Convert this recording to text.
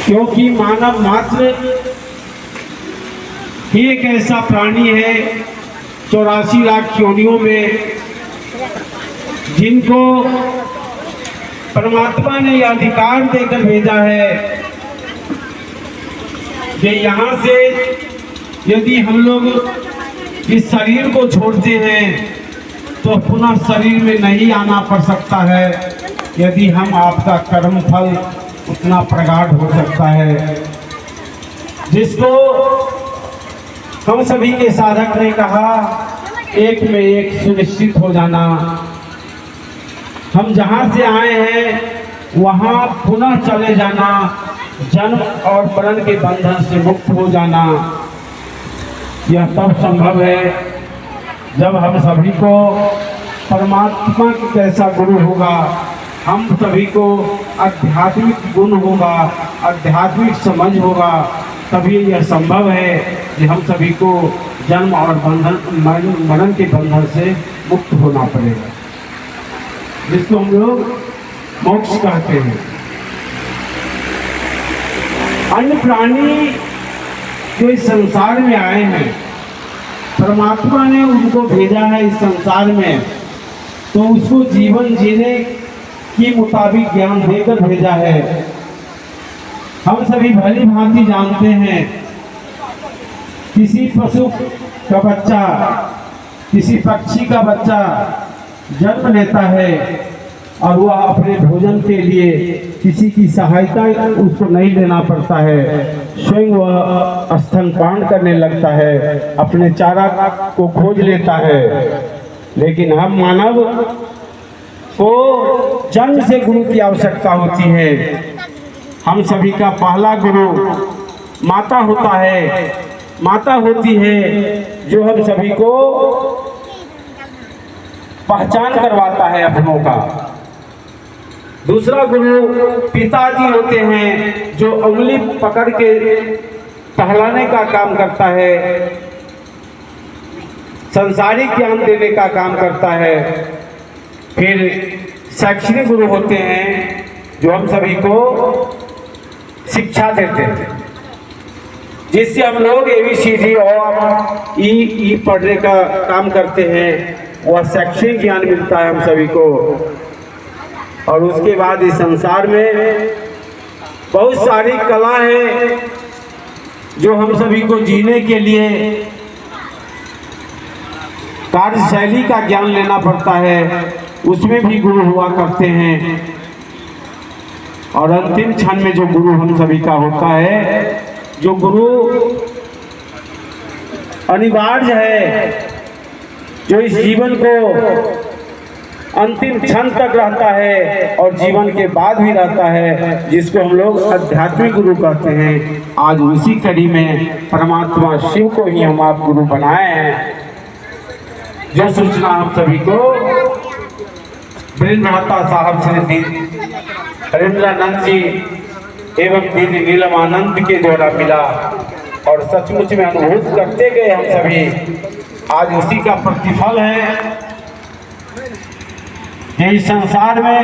क्योंकि मानव मात्र ही एक ऐसा प्राणी है 84 लाख योनियों में जिनको परमात्मा ने यह अधिकार देकर भेजा है कि यहाँ से यदि हम लोग इस शरीर को छोड़ते हैं तो पुनः शरीर में नहीं आना पड़ सकता है। यदि हम आपका कर्म फल उतना प्रगाढ़ हो सकता है, जिसको हम सभी के साधक ने कहा एक में एक सुनिश्चित हो जाना। हम जहाँ से आए हैं वहाँ पुनः चले जाना, जन्म और मरण के बंधन से मुक्त हो जाना। यह तब संभव है जब हम सभी को परमात्मा की कैसा गुरु होगा, हम सभी को आध्यात्मिक गुण होगा, आध्यात्मिक समझ होगा, तभी यह संभव है कि हम सभी को जन्म और मरण के बंधन से मुक्त होना पड़ेगा, जिसको हम लोग मोक्ष कहते हैं। अन्य प्राणी जो इस संसार में आए हैं, परमात्मा ने उनको भेजा है इस संसार में, तो उसको जीवन जीने की मुताबिक ज्ञान देकर भेजा है। हम सभी भली भांति जानते हैं, किसी पशु का बच्चा, किसी पक्षी का बच्चा जन्म लेता है और वह अपने भोजन के लिए किसी की सहायता उसको नहीं लेना पड़ता है, स्वयं वह स्तनपान करने लगता है, अपने चारा को खोज लेता है। लेकिन हम मानव को जन्म से गुरु की आवश्यकता होती है। हम सभी का पहला गुरु माता होता है, माता होती है जो हम सभी को पहचान करवाता है अपनों का। दूसरा गुरु पिताजी होते हैं जो उंगली पकड़ के टहलाने का काम करता है, संसारिक ज्ञान देने का काम करता है। फिर शैक्षणिक गुरु होते हैं जो हम सभी को शिक्षा देते हैं, जिससे हम लोग ABCD और ई पढ़ने का काम करते हैं। वह शैक्षणिक ज्ञान मिलता है हम सभी को। और उसके बाद इस संसार में बहुत सारी कला है जो हम सभी को जीने के लिए कार्यशैली का ज्ञान लेना पड़ता है, उसमें भी गुरु हुआ करते हैं। और अंतिम क्षण में जो गुरु हम सभी का होता है, जो गुरु अनिवार्य है, जो इस जीवन को अंतिम क्षण तक रहता है और जीवन के बाद भी रहता है, जिसको हम लोग आध्यात्मिक गुरु कहते हैं। आज उसी कड़ी में परमात्मा शिव को ही हम आप गुरु बनाए हैं। जो सूचना हम सभी को ब्रह्महत्ता साहब श्री हरेंद्रानंद जी एवं दीदी नीलमानंद के द्वारा मिला और सचमुच में अनुभूत करते गए हम सभी। आज उसी का प्रतिफल है कि इस संसार में